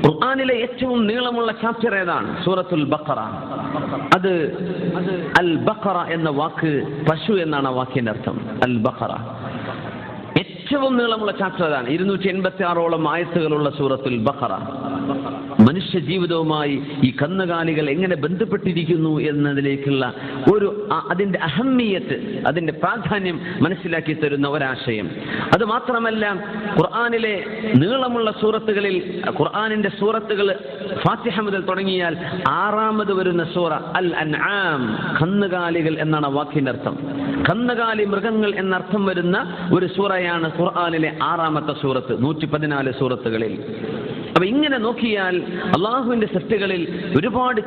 ഖുർആനിലെ ഏറ്റവും നീളമുള്ള ചാപ്റ്റർ ഏതാണ്? സൂറത്തുൽ ബഖറ. അത് അൽ ബഖറ എന്ന വാക്ക് പശു എന്നാണ് ആ വാക്കിന്റെ അർത്ഥം. അൽ ബഖറ ഏറ്റവും നീളമുള്ള ചാപ്റ്റർ അതാണ്. 286ഓളം ആയത്തുകളുള്ള സൂറത്തുൽ ബഖറ. മനുഷ്യ ജീവിതവുമായി ഈ കന്നുകാലികൾ എങ്ങനെ ബന്ധപ്പെട്ടിരിക്കുന്നു എന്നതിലേക്കുള്ള അതിന്റെ അഹമ്മിയത്ത്, അതിന്റെ പ്രാധാന്യം മനസ്സിലാക്കി തരുന്ന ഒരാശയം. അത് മാത്രമല്ല, ഖുർആനിലെ നീളമുള്ള സൂറത്തുകളിൽ, ഖുർആനിന്റെ സൂറത്തുകൾ ഫാത്തിഹ മുതൽ തുടങ്ങിയാൽ 6ാമത് വരുന്ന സൂറ അൽ അൻആം, കന്നുകാലികൾ എന്നാണ് വാക്കിന്റെ അർത്ഥം. കന്നുകാലി, മൃഗങ്ങൾ എന്നർത്ഥം വരുന്ന ഒരു സൂറയാണ് ഖുർആനിലെ 6ാമത്തെ സൂറത്ത് 114 സൂറത്തുകളിൽ. അപ്പൊ ഇങ്ങനെ നോക്കിയാൽ അള്ളാഹുവിന്റെ സൃഷ്ടികളിൽ ഒരുപാട്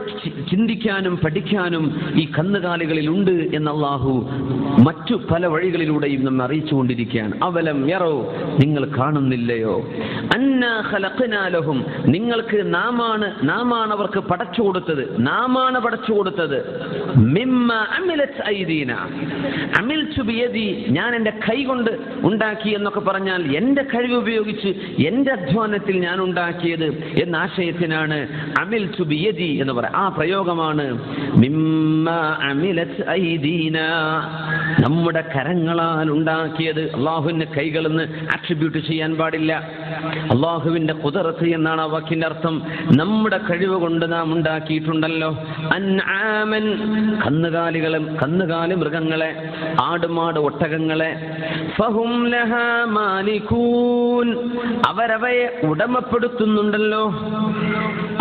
ചിന്തിക്കാനും പഠിക്കാനും ഈ കന്നുകാലികളിൽ ഉണ്ട് എന്ന് അള്ളാഹു മറ്റു പല വഴികളിലൂടെയും നമ്മെ അറിയിച്ചുകൊണ്ടിരിക്കുകയാണ്. അവലം യറോ, നിങ്ങൾ കാണുന്നില്ലയോ? അന്നാ ഖലഖനാ ലഹും, നിങ്ങൾക്ക് നാമാണ് അവർക്ക് പടച്ചു കൊടുത്തത്, നാമാണ് പടച്ചു കൊടുത്തത്. മിമ്മ അമിലത് ഐദീന, അമിൽതു ബിയദി, ഞാൻ എൻ്റെ കൈ കൊണ്ട് ഉണ്ടാക്കി എന്നൊക്കെ പറഞ്ഞാൽ എൻ്റെ കഴിവ് ഉപയോഗിച്ച് എൻ്റെ അധ്വാനത്തിൽ ഞാൻ ഉണ്ടാക്കിയത് എന്ന ആശയത്തിനാണ് അമിൽതു ബിയദി എന്ന് പറയുക. ആ പ്രയോഗമാണ് മിമ്മ അമിലത് ഐദീന, നമ്മുടെ കരങ്ങളാൽ ഉണ്ടാക്കിയത്. അള്ളാഹുവിന്റെ കൈകളെന്ന് ആട്രിബ്യൂട്ട് ചെയ്യാൻ പാടില്ല. അള്ളാഹുവിന്റെ ഖുദറത്ത് എന്നാണ് ആ വാക്കിന്റെ അർത്ഥം. നമ്മുടെ കഴിവ് കൊണ്ട് നാം ഉണ്ടാക്കിയിട്ടുണ്ടല്ലോ. അൻആമൻ, കന്നുകാലി മൃഗങ്ങളെ, ആടുമാട് ഒട്ടകങ്ങളെ. ഫഹും ലഹാ മാലികൂൻ, അവരവയെ ഉടമപ്പെടുത്തുന്നുണ്ടല്ലോ.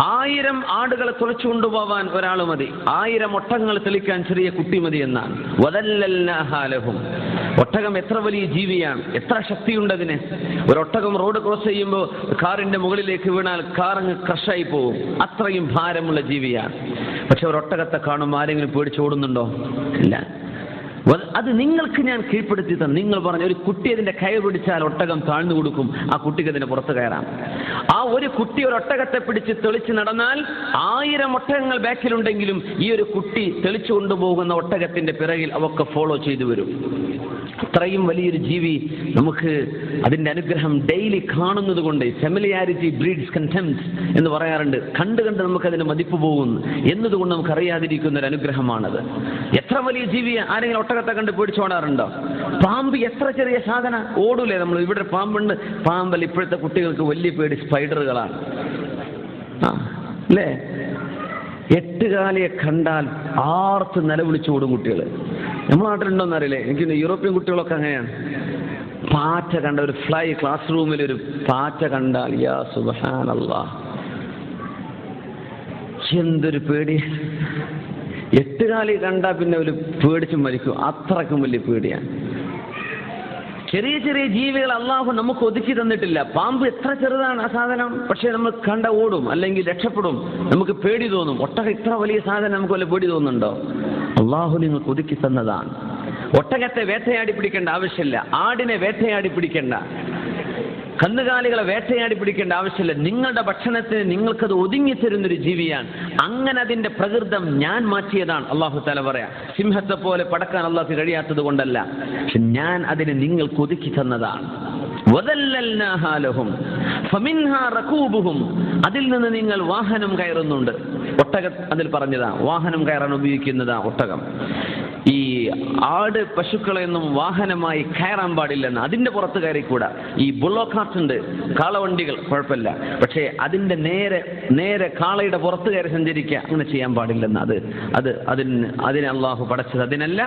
1000 ആടുകളെ തുളച്ചു കൊണ്ടുപോവാൻ ഒരാൾ മതി, 1000 ഒട്ടകങ്ങൾ തെളിക്കാൻ ചെറിയ കുട്ടി മതി എന്നാണ്. വദല്ലൽനാഹാ ലഹും, ഒട്ടകം എത്ര വലിയ ജീവിയാണ്, എത്ര ശക്തിയുണ്ടതിന്. ഒരൊട്ടകം റോഡ് ക്രോസ് ചെയ്യുമ്പോൾ കാറിന്റെ മുകളിലേക്ക് വീണാൽ കാർ അങ്ങ് ക്രഷായി പോകും, അത്രയും ഭാരമുള്ള ജീവിയാണ്. പക്ഷെ ഒരൊട്ടകത്തെ കാണുമ്പോൾ ആരെങ്കിലും പേടിച്ചോടുന്നുണ്ടോ? ഇല്ല. അത് നിങ്ങൾക്ക് ഞാൻ കീഴ്പ്പെടുത്തി തന്നു. നിങ്ങൾ പറഞ്ഞ ഒരു കുട്ടി അതിന്റെ കയർ പിടിച്ചാൽ ഒട്ടകം താഴ്ന്നു കൊടുക്കും, ആ കുട്ടിക്ക് അതിന്റെ പുറത്ത് കയറാം. ആ ഒരു കുട്ടി ഒരു ഒട്ടകത്തെ പിടിച്ച് തെളിച്ച് നടന്നാൽ 1000 ഒട്ടകങ്ങൾ ബാക്കിലുണ്ടെങ്കിലും ഈ ഒരു കുട്ടി തെളിച്ചു കൊണ്ടുപോകുന്ന ഒട്ടകത്തിന്റെ പിറകിൽ അവർക്ക് ഫോളോ ചെയ്തു വരും. അത്രയും വലിയൊരു ജീവി നമുക്ക് അതിന്റെ അനുഗ്രഹം ഡെയിലി കാണുന്നത് കൊണ്ട്, ഫെമിലിയാരിറ്റി ബ്രീഡ്സ് കണ്ടംപ്റ്റ് എന്ന് പറയാറുണ്ട്. കണ്ട് നമുക്ക് അതിന്റെ മതിപ്പ് പോകുന്നു എന്നതുകൊണ്ട് നമുക്ക് അറിയാതിരിക്കുന്ന ഒരു അനുഗ്രഹമാണത്. എത്ര വലിയ ജീവിയെ ആരെങ്കിലും ഒട്ടകത്തെ കണ്ട് പേടിച്ചോടാറുണ്ടോ? പാമ്പ് എത്ര ചെറിയ സാധന, ഓടൂലേ നമ്മൾ? ഇവിടെ പാമ്പുണ്ട്. പാമ്പൽ ഇപ്പോഴത്തെ കുട്ടികൾക്ക് വലിയ പേടി സ്പൈഡറുകളാണ്, അല്ലേ? 8 കാലിയെ കണ്ടാൽ ആർത്ത് നിലവിളിച്ചോടും കുട്ടികൾ. നമ്മുടെ നാട്ടിലുണ്ടോന്ന് അറിയില്ലേ, എനിക്ക് യൂറോപ്യൻ കുട്ടികളൊക്കെ അങ്ങനെയാണ്. പാറ്റ കണ്ട, ഒരു ഫ്ലൈ, ക്ലാസ് റൂമിൽ ഒരു പാറ്റ കണ്ടാൽ യാ സുബ്ഹാനല്ലാഹ്, എന്തൊരു പേടി. 8 കാലി കണ്ടാൽ പിന്നെ ഒരു പേടിച്ച് മരിക്കും, അത്രക്കും വലിയ പേടിയാണ്. ചെറിയ ചെറിയ ജീവികൾ അള്ളാഹു നമുക്ക് ഒതുക്കി തന്നിട്ടില്ല. പാമ്പ് എത്ര ചെറുതാണ് ആ സാധനം, പക്ഷെ നമ്മൾ കണ്ട ഓടും, അല്ലെങ്കിൽ രക്ഷപ്പെടും, നമുക്ക് പേടി തോന്നും. ഒട്ടകം ഇത്ര വലിയ സാധനം നമുക്ക് വല്ല പേടി തോന്നുന്നുണ്ടോ? അള്ളാഹു നിങ്ങൾക്ക് ഒതുക്കി തന്നതാണ്. ഒട്ടകത്തെ വേട്ടയാടി പിടിക്കേണ്ട ആവശ്യമില്ല, ആടിനെ വേട്ടയാടി പിടിക്കേണ്ട, കന്നുകാലികളെ വേട്ടയാടി പിടിക്കേണ്ട ആവശ്യമില്ല. നിങ്ങളുടെ ഭക്ഷണത്തിന് നിങ്ങൾക്കത് ഒതുങ്ങിത്തരുന്നൊരു ജീവിയാണ്. അങ്ങനെ അതിന്റെ പ്രകൃതം ഞാൻ മാറ്റിയതാണ്. അള്ളാഹു തആല പറയാം, സിംഹത്തെ പോലെ പടക്കാൻ അള്ളാഹു കഴിയാത്തത് കൊണ്ടല്ല, പക്ഷെ ഞാൻ അതിനെ നിങ്ങൾക്ക് ഒതുക്കി തന്നതാണ്. വദല്ലൽനാഹാ ലഹും ഫമിൻഹാ റകൂബുഹും, അതിൽ നിന്ന് നിങ്ങൾ വാഹനം കയറുന്നുണ്ട്. ഒട്ടകം അതിൽ പറഞ്ഞതാ, വാഹനം കയറാൻ ഉപയോഗിക്കുന്നതാ ഒട്ടകം. ഈ ആട് പശുക്കളെയൊന്നും വാഹനമായി കയറാൻ പാടില്ലെന്ന്, അതിന്റെ പുറത്ത് കയറിക്കൂടാ. ഈ ബുള്ളോ കാർട്ട് ഉണ്ട്, കാളവണ്ടികൾ, കുഴപ്പമില്ല, പക്ഷേ അതിന്റെ നേരെ കാളയുടെ പുറത്ത് കയറി സഞ്ചരിക്കുക, അങ്ങനെ ചെയ്യാൻ പാടില്ലെന്ന്. അതിനെ അള്ളാഹു പടച്ചത് അതിനല്ല,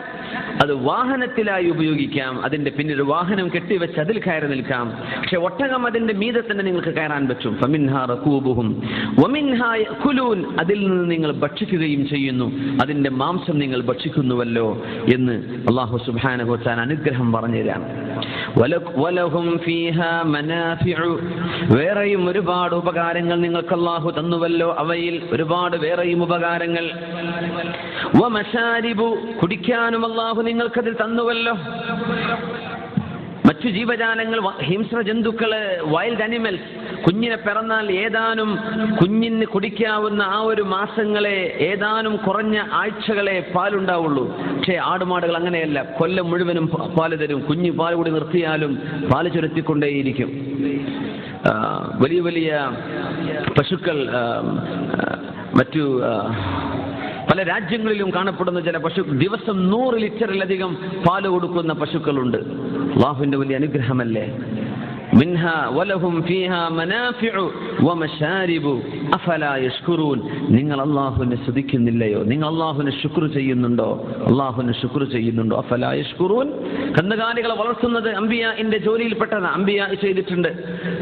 അത് വാഹനത്തിലായി ഉപയോഗിക്കാം. അതിന്റെ പിന്നീട് വാഹനം കെട്ടിവെച്ച് അതിൽ കയറി നിൽക്കാം. പക്ഷെ ഒട്ടകം അതിന്റെ മീതെ തന്നെ നിങ്ങൾക്ക് കയറാൻ പറ്റും. ഫമിൻഹാ റകൂബുഹും വമിൻഹാ യഅകുലൂൻ, അതിൽ നിന്ന് നിങ്ങൾ ഭക്ഷിക്കുകയും ചെയ്യുന്നു, അതിന്റെ മാംസം നിങ്ങൾ ഭക്ഷിക്കുന്നുവല്ലോ എന്ന് അല്ലാഹു സുബ്ഹാനഹു വ തആല അനുഗ്രഹം പറഞ്ഞു തരാം. വലഹും ഫീഹാ മനാഫിഉ, വേറെയും ഒരുപാട് ഉപകാരങ്ങൾ നിങ്ങൾക്ക് അല്ലാഹു തന്നുവല്ലോ, അവയിൽ ഒരുപാട് വേറെയും ഉപകാരങ്ങൾ. വമശാരിബു, കുടിക്കാനും അല്ലാഹു നിങ്ങൾക്കതിൽ തന്നുവല്ലോ. മറ്റു ജീവജാലങ്ങൾ, ഹിംസ്ര ജന്തുക്കള്, വൈൽഡ് അനിമൽസ്, കുഞ്ഞിനെ പിറന്നാൽ ഏതാനും കുഞ്ഞിന് കുടിക്കാവുന്ന ആ ഒരു മാസങ്ങളെ, ഏതാനും കുറഞ്ഞ ആഴ്ചകളെ പാലുണ്ടാവുള്ളൂ. പക്ഷേ ആടുമാടുകൾ അങ്ങനെയല്ല, കൊല്ലം മുഴുവനും പാല് തരും. കുഞ്ഞ് പാൽ കൂടി നിർത്തിയാലും പാല് ചുരത്തിക്കൊണ്ടേയിരിക്കും. വലിയ വലിയ പശുക്കൾ, മറ്റു പല രാജ്യങ്ങളിലും കാണപ്പെടുന്ന ചില ദിവസം 100 ലിറ്ററിലധികം പാല് കൊടുക്കുന്ന പശുക്കളുണ്ട്. അല്ലാഹുവിന്റെ വലിയ അനുഗ്രഹമല്ലേ. മിൻഹാ വലഹും ഫീഹാ മനാഫിഉ വമശാരിബു അഫലാ യഷ്കുറൂൻ. നിങ്ങൾ അല്ലാഹുവിനെ സ്തുതിക്കുന്നില്ലയോ? നിങ്ങൾ അല്ലാഹുവിനെ ശുക്ർ ചെയ്യുന്നുണ്ടോ? അല്ലാഹുവിനെ ശുക്ർ ചെയ്യുന്നുണ്ടോ? അഫലാ യഷ്കുറൂൻ. കന്നുകാലികളെ വളർത്തുന്നത് അംബിയാഇന്റെ ജോലിയിൽപ്പെട്ടതാണ്. അംബിയാ ചെയ്തിട്ടുണ്ട്.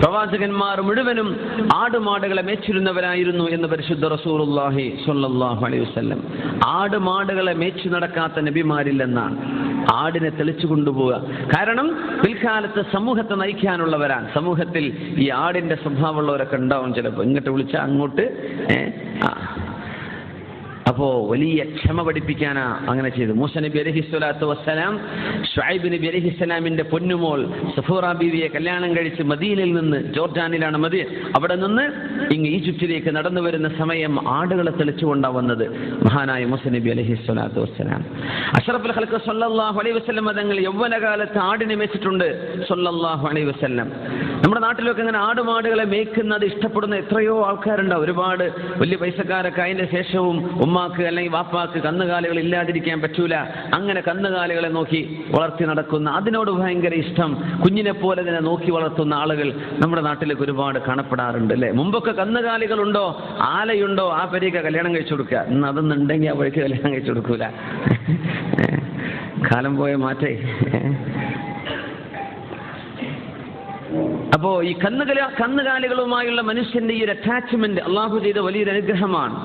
പ്രവാചകന്മാർ മുഴുവനും ആടുമാടുകളെ മേച്ചിരുന്നവരായിരുന്നു എന്ന് പരിശുദ്ധ റസൂലുള്ളാഹി സ്വല്ലല്ലാഹു അലൈഹി വസല്ലം. ആടുമാടുകളെ മേച്ചു നടക്കാത്ത നബിമാരില്ലെന്നാണ്. ആടിനെ തെളിച്ചു കൊണ്ടുപോവുക. കാരണം പിൽക്കാലത്ത് സമൂഹത്തെ നയിക്കാനുള്ളവരാണ്. സമൂഹത്തിൽ ഈ ആടിന്റെ സ്വഭാവമുള്ളവരൊക്കെ ഉണ്ടാവും. ചിലപ്പോൾ ഇങ്ങോട്ട് വിളിച്ചാൽ അങ്ങോട്ട് അപ്പോ വലിയ ക്ഷമ പഠിപ്പിക്കാനാ അങ്ങനെ ചെയ്തു. മൂസ നബി അലൈഹിസ്സലാത്തു വസ്സലാം ശുഐബ് നബി അലൈഹിസ്സലാമിന്റെ പൊന്നുമോൾ സഫൂറ ബീവിയെ കല്യാണം കഴിച്ച് മദീനയിൽ നിന്ന്, ജോർഡാനിലാണ് മദീന, അവിടെ നിന്ന് ഇങ്ങ് ഈജിപ്തിലേക്ക് നടന്നു വരുന്ന സമയം ആടുകളെ തെളിച്ചുകൊണ്ടാണ് വന്നത് മഹാനായ മൂസ നബി അലൈഹിസ്സലാത്തു വസ്സലാം. അഷ്റഫുൽ ഖൽഖ് സ്വല്ലല്ലാഹു അലൈഹി വസല്ലം തങ്ങൾ യൗവനകാലത്ത് ആടിനെ മേച്ചിട്ടുണ്ട് സ്വല്ലല്ലാഹു അലൈഹി വസല്ലം. നമ്മുടെ നാട്ടിലൊക്കെ ഇങ്ങനെ ആടുമാടുകളെ മേയ്ക്കുന്നത് ഇഷ്ടപ്പെടുന്ന എത്രയോ ആൾക്കാരുണ്ടാവും. ഒരുപാട് വലിയ പൈസക്കാരൊക്കെ അതിന്റെ ശേഷവും ഉമ്മാക്ക് അല്ലെങ്കിൽ വാപ്പാക്ക് കന്നുകാലികൾ ഇല്ലാതിരിക്കാൻ പറ്റൂല. അങ്ങനെ കന്നുകാലികളെ നോക്കി വളർത്തി നടക്കുന്ന, അതിനോട് ഭയങ്കര ഇഷ്ടം, കുഞ്ഞിനെ പോലെ തന്നെ നോക്കി വളർത്തുന്ന ആളുകൾ നമ്മുടെ നാട്ടിലേക്ക് ഒരുപാട് കാണപ്പെടാറുണ്ട് അല്ലേ. മുമ്പൊക്കെ കന്നുകാലികളുണ്ടോ ആലയുണ്ടോ ആ പെരേക്ക് കല്യാണം കഴിച്ചു കൊടുക്കുക. ഇന്ന് അതൊന്നുണ്ടെങ്കിൽ ആ വഴിക്ക് കല്യാണം കഴിച്ചു കൊടുക്കൂല. കാലം പോയ മാറ്റേ. അപ്പോ ഈ കന്നുകാലികളുമായുള്ള മനുഷ്യന്റെ ഈ ഒരു അറ്റാച്ച്മെന്റ് അള്ളാഹു ചെയ്ത വലിയൊരു അനുഗ്രഹമാണ്.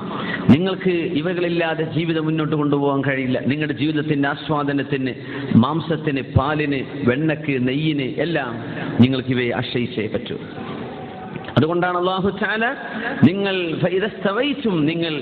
നിങ്ങൾക്ക് ഇവകളില്ലാതെ ജീവിതം മുന്നോട്ട് കൊണ്ടുപോകാൻ കഴിയില്ല. നിങ്ങളുടെ ജീവിതത്തിന്റെ ആസ്വാദനത്തിന്, മാംസത്തിന്, പാലിന്, വെണ്ണക്ക്, നെയ്യിന് എല്ലാം നിങ്ങൾക്ക് ഇവയെ ആശ്രയിച്ചേ പറ്റൂ. അതുകൊണ്ടാണ് അല്ലാഹു തആല നിങ്ങൾ നിങ്ങൾ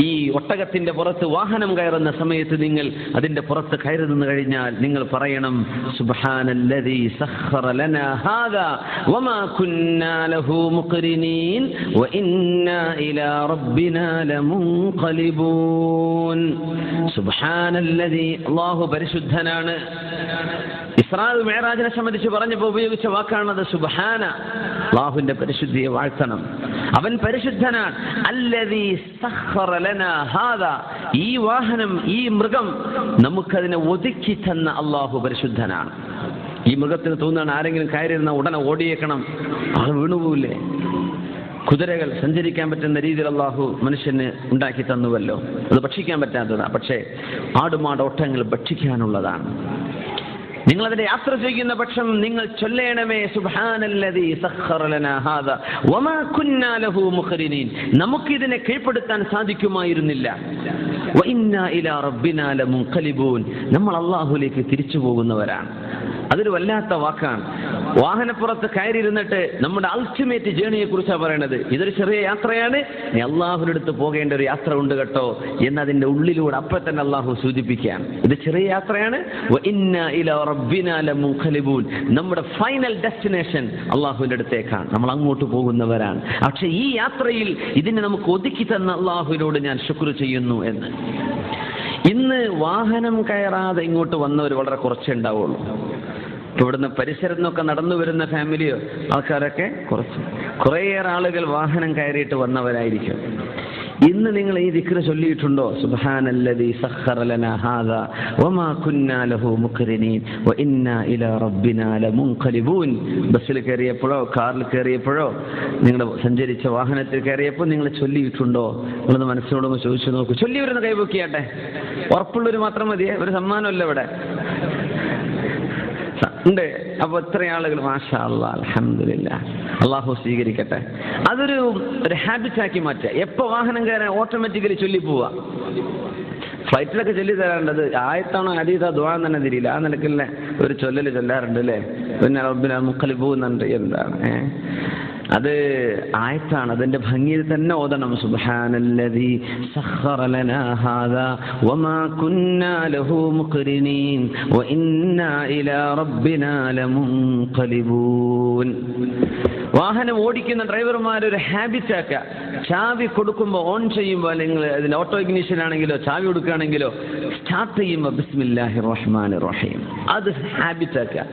ഈ ഒട്ടകത്തിന്റെ പുറത്ത് വാഹനം കയറുന്ന സമയത്ത് നിങ്ങൾ അതിന്റെ പുറത്ത് കയറി നിന്ന് കഴിഞ്ഞാൽ നിങ്ങൾ പറയണം സുബ്ഹാനല്ലദീ സഖറ ലനാ ഹാദാ വമാ കുന്നാ ലഹു മുഖ്രിനീൻ വഇന്നാ ഇലാ റബ്ബിനാ ലമുൻഖലിബൂൻ. സുബ്ഹാനല്ലദീ, അല്ലാഹു പരിശുദ്ധനാണ്. ഇസ്രാ മിഅ്റാജിനെ സംബന്ധിച്ച് പറഞ്ഞപ്പോൾ ഉപയോഗിച്ച വാക്കാണത് സുബ്ഹാന. അല്ലാഹുവിന്റെ പരിശുദ്ധിയെ വാഴ്ത്തണം. അവൻ പരിശുദ്ധനാണ്. അല്ലദീ സഖറ ലനാ ഹാദാ, ഈ വാഹനം, ഈ മൃഗം നമുക്കതിനെ ഒതുക്കി തന്ന അല്ലാഹു പരിശുദ്ധനാണ്. ഈ മൃഗത്തിന് തോന്നുകയാണ് ആരെങ്കിലും കയറിയിരുന്ന ഉടനെ ഓടിയേക്കണം, ആൾ വീണുപോവില്ലേ. കുതിരകൾ സഞ്ചരിക്കാൻ പറ്റുന്ന രീതിയിൽ അല്ലാഹു മനുഷ്യന് ഉണ്ടാക്കി തന്നുവല്ലോ. അത് ഭക്ഷിക്കാൻ പറ്റാത്തതാണ്. പക്ഷേ ആടുമാട് ഒട്ടകങ്ങൾ ഭക്ഷിക്കാനുള്ളതാണ്. നിങ്ങൾ അതിന്റെ യാത്ര ചെയ്യുന്ന പക്ഷം നിങ്ങൾ ചൊല്ലേണമേ സുബ്ഹാനല്ലദീ സഖറ ലനാ ഹാദാ വമാ കുന്നാ ലഹു മുഖ്രിനീൻ. നമുക്കിതിനെ കീഴ്പ്പെടുത്താൻ സാധിക്കുമായിരുന്നില്ല. വഇന്നാ ഇലാ റബ്ബിനാ ലമുൻഖലിബൂൻ. നമ്മൾ അല്ലാഹുവിലേക്ക് തിരിച്ചു പോകുന്നവരാണ്. അതൊരു വല്ലാത്ത വാക്കാണ്. വാഹനപ്പുറത്ത് കയറിയിരുന്നിട്ട് നമ്മുടെ അൾട്ടിമേറ്റ് ജേണിയെ കുറിച്ചാണ് പറയണത്. ഇതൊരു ചെറിയ യാത്രയാണ്, നീ അള്ളാഹുവിന്റെ അടുത്ത് പോകേണ്ട ഒരു യാത്ര ഉണ്ട് കേട്ടോ എന്നതിന്റെ ഉള്ളിലൂടെ അപ്പോൾ തന്നെ അള്ളാഹു സൂചിപ്പിക്കുകയാണ്. ഇത് ചെറിയ യാത്രയാണ്. വഇന്നാ ഇലാ റബ്ബിനാ ലമുൻഖലിബൂൻ. നമ്മുടെ ഫൈനൽ ഡെസ്റ്റിനേഷൻ അള്ളാഹുവിന്റെ അടുത്തേക്കാണ്. നമ്മൾ അങ്ങോട്ട് പോകുന്നവരാണ്. പക്ഷെ ഈ യാത്രയിൽ ഇതിനെ നമുക്ക് ഒതുക്കി തന്ന അള്ളാഹുവിനോട് ഞാൻ ശുക്ർ ചെയ്യുന്നു എന്ന്. ഇന്ന് വാഹനം കയറാതെ ഇങ്ങോട്ട് വന്നവർ വളരെ കുറച്ചേ ഉണ്ടാവുള്ളൂ. ഇവിടുന്ന് പരിസരത്ത് നിന്നൊക്കെ നടന്നു വരുന്ന ഫാമിലിയോ ആൾക്കാരൊക്കെ കുറേയേറെ ആളുകൾ വാഹനം കയറിയിട്ട് വന്നവരായിരിക്കും. ഇന്ന് നിങ്ങൾ ഈ ദിക്ർ ചൊല്ലിയിട്ടുണ്ടോ? സുബ്ഹാനല്ലദീ സഖറ ലനാ ഹാദാ വമാ കുന്നാ ലഹു മുഖ്രിനീൻ വഇന്നാ ഇലാ റബ്ബിനാ ലമുൻഖലിബൂൻ. ബസ്സിൽ കയറിയപ്പോഴോ കാറിൽ കയറിയപ്പോഴോ നിങ്ങൾ സഞ്ചരിച്ച വാഹനത്തിൽ കയറിയപ്പോൾ നിങ്ങൾ ചൊല്ലിയിട്ടുണ്ടോ? നിങ്ങളത് മനസ്സിനോടൊന്ന് ചോദിച്ചു നോക്കൂ. ചൊല്ലിവരുന്ന കൈപൊക്കിയാട്ടെ. ഉറപ്പുള്ളവർ മാത്രം മതിയേ. ഒരു സമ്മാനമല്ല ഇവിടെ ഉണ്ട്. അപ്പൊ എത്ര ആളുകൾ മാഷാ അല്ലാഹ് അൽഹംദുലില്ലാഹ്, അള്ളാഹു സ്വീകരിക്കട്ടെ. അതൊരു ഹാബിറ്റാക്കി മാറ്റുക. എപ്പോ വാഹനം കയറാൻ ഓട്ടോമാറ്റിക്കലി ചൊല്ലി പോവുക. ഫ്ലൈറ്റിലൊക്കെ ചൊല്ലി തരാറുണ്ട്. ആയത്താണോ ഹദീസാ ദുആ തന്നെ തിരിയില്ല. ആ നിലക്കല്ലേ ഒരു ചൊല്ലല് ചൊല്ലാറുണ്ട് അല്ലേ. പിന്നെ റബ്ബിനാ മുഖ്ലിബൂന്നുണ്ട്. എന്താണ് അത് ആയത്താണ്. അതിന്റെ ഭംഗിയിൽ തന്നെ ഓതണം. സുബ്ഹാനല്ലദീ സഖറ ലനാ ഹാദാ വമാ കുന്നാ ലഹു മുഖ്രിനീൻ വഇന്നാ ഇലാ റബ്ബിനാ ലമുൻഖലിബൂൻ. വാഹനം ഓടിക്കുന്ന ഡ്രൈവർമാരൊരു ഹാബിറ്റാക്കുക. ചാവി കൊടുക്കുമ്പോൾ, ഓൺ ചെയ്യുമ്പോൾ, അല്ലെങ്കിൽ അതിന്റെ ഓട്ടോ ഇഗ്നിഷൻ ആണെങ്കിലോ ചാവി കൊടുക്കുകയാണെങ്കിലോ സ്റ്റാർട്ട് ചെയ്യുമ്പോൾ ബിസ്മില്ലാഹിർ റഹ്മാനിർ റഹീം. അത് ഹാബിറ്റാക്കുക.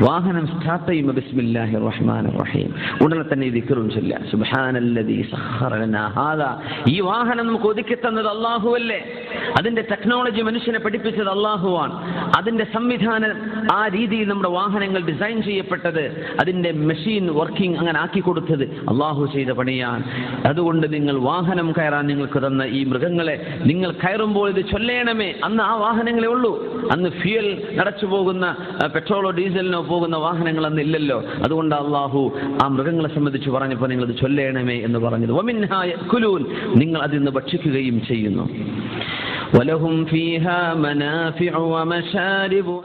വാഹനം സ്റ്റാർട്ട് ചെയ്യുമ്പോൾ ബിസ്മില്ലാഹിർ റഹ്മാനിർ റഹീം, ഉടനെ തന്നെ ഈ ദിക്റും ചൊല്ലുക. സുബ്ഹാനല്ലദീ സഖറ ലനാ ഹാദാ. ഈ വാഹനം നമുക്ക് ഒതുക്കി തന്നത് അല്ലാഹുവല്ലേ, അതിന്റെ ടെക്നോളജി മനുഷ്യനെ പഠിപ്പിച്ചത് അല്ലാഹുവാണ്, അതിന്റെ സംവിധാനം ആ രീതിയിൽ നമ്മുടെ വാഹനങ്ങൾ ഡിസൈൻ ചെയ്യപ്പെട്ടത്, അതിന്റെ മെഷീൻ വർക്കിംഗ് അങ്ങനെ ആക്കി കൊടുത്തത് അല്ലാഹു ചെയ്ത പണിയാണ്. അതുകൊണ്ട് നിങ്ങൾ വാഹനം കയറാൻ നിങ്ങൾക്ക് തന്ന ഈ മൃഗങ്ങളെ നിങ്ങൾ കയറുമ്പോൾ ഇത് ചൊല്ലേണമേ. അന്ന് ആ വാഹനങ്ങളെ ഉള്ളൂ, അന്ന് ഫ്യൂൽ നടച്ചു പോകുന്ന പെട്രോളോ ഡീസലിനോ പോകുന്ന വാഹനങ്ങൾ അന്ന് ഇല്ലല്ലോ. അതുകൊണ്ട് അല്ലാഹു ആ മൃഗങ്ങളെ സംബന്ധിച്ച് പറഞ്ഞപ്പോൾ നിങ്ങൾ ഇത് ചൊല്ലേണമേ എന്ന് പറഞ്ഞത്. വമിൻഹാ യഅ്കുലൂൻ, നിങ്ങൾ അതിൽ നിന്ന് ഭക്ഷിക്കുകയും ചെയ്യുന്നു. വലഹും ഫീഹാ മനാഫിഉ വമശാരിബു